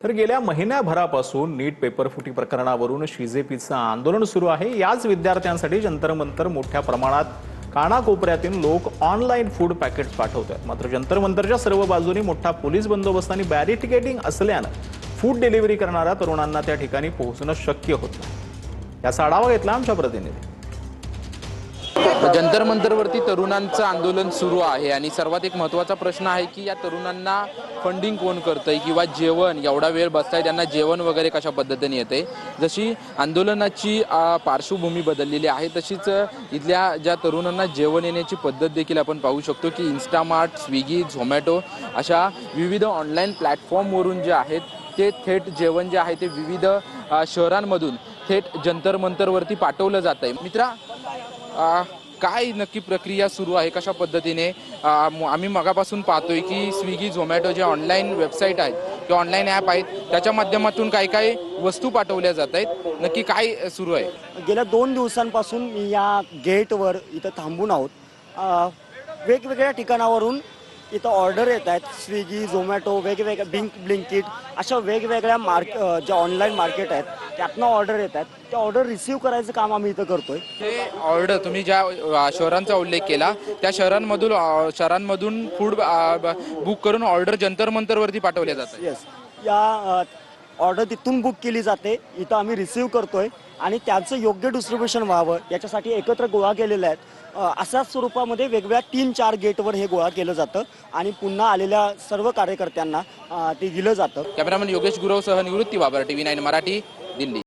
तर गेल्या महिन्याभरापासून नीट पेपरफुटी प्रकरणावरून बीजेपीचं आंदोलन सुरू आहे। याच विद्यार्थ्यांसाठी जंतर मंतर मोठ्या प्रमाणात कानाकोपऱ्यातील लोक ऑनलाईन फूड पॅकेट्स पाठवतात। मात्र जंतर मंतरच्या सर्व बाजूनी मोठा पोलीस बंदोबस्त आणि बॅरिकेडिंग असल्यानं फूड डिलिव्हरी करणाऱ्या तरुणांना त्या ठिकाणी पोहोचणं शक्य होत नाही। याचा आढावा घेतला आमच्या प्रतिनिधी। जंतर मंतरवरती तरुणांचं आंदोलन सुरू आहे आणि सर्वात एक महत्त्वाचा प्रश्न आहे की या तरुणांना फंडिंग कोण करतंय किंवा जेवण एवढा वेळ बसताय त्यांना जेवण वगैरे कशा पद्धतीने येते। जशी आंदोलनाची पार्श्वभूमी बदललेली आहे तशीच इथल्या ज्या तरुणांना जेवण येण्याची पद्धत देखील आपण पाहू शकतो की इन्स्टामार्ट, स्विगी, झोमॅटो अशा विविध ऑनलाईन प्लॅटफॉर्मवरून जे आहेत ते थेट जेवण जे आहे ते विविध शहरांमधून थेट जंतर मंतरवरती पाठवलं जात आहे। मित्रा, काय नक्की प्रक्रिया सुरू आहे, कशा पद्धतीने आम्ही मगापासून पाहतोय की स्विगी, झोमॅटो जे ऑनलाईन वेबसाईट आहेत किंवा ऑनलाईन ॲप आहेत त्याच्या माध्यमातून काही काही वस्तू पाठवल्या जात आहेत, नक्की काय सुरू आहे? गेल्या 2 दिवसांपासून मी या गेटवर इथं थांबून आहोत। वेगवेगळ्या ठिकाणावरून इथं ऑर्डर येत आहेत। स्विगी, झोमॅटो, वेगवेगळ्या ब्लिंकिट अशा वेगवेगळ्या ज्या ऑनलाईन मार्केट आहेत त्यातनं ऑर्डर येत आहेत। त्या ऑर्डर रिसीव्ह करायचं काम आम्ही इथं करतोय। हे ऑर्डर तुम्ही ज्या शहरांचा उल्लेख केला त्या शहरांमधून फूड बुक करून ऑर्डर जंतर मंतरवरती पाठवल्या जातात। येस, या ऑर्डर तिथून बुक केली जाते, इथं आम्ही रिसीव्ह करतोय आणि त्याचं योग्य डिस्ट्रीब्युशन व्हावं याच्यासाठी एकत्र गोळा केलेले आहेत। अशाच स्वरूपामध्ये वेगवेगळ्या 3-4 गेटवर हे गोळा केलं जातं आणि पुन्हा आलेल्या सर्व कार्यकर्त्यांना ते दिलं जातं। कॅमेरामन योगेश गुरवसह निवृत्ती बाबर, TV9 मराठी, दिल्ली।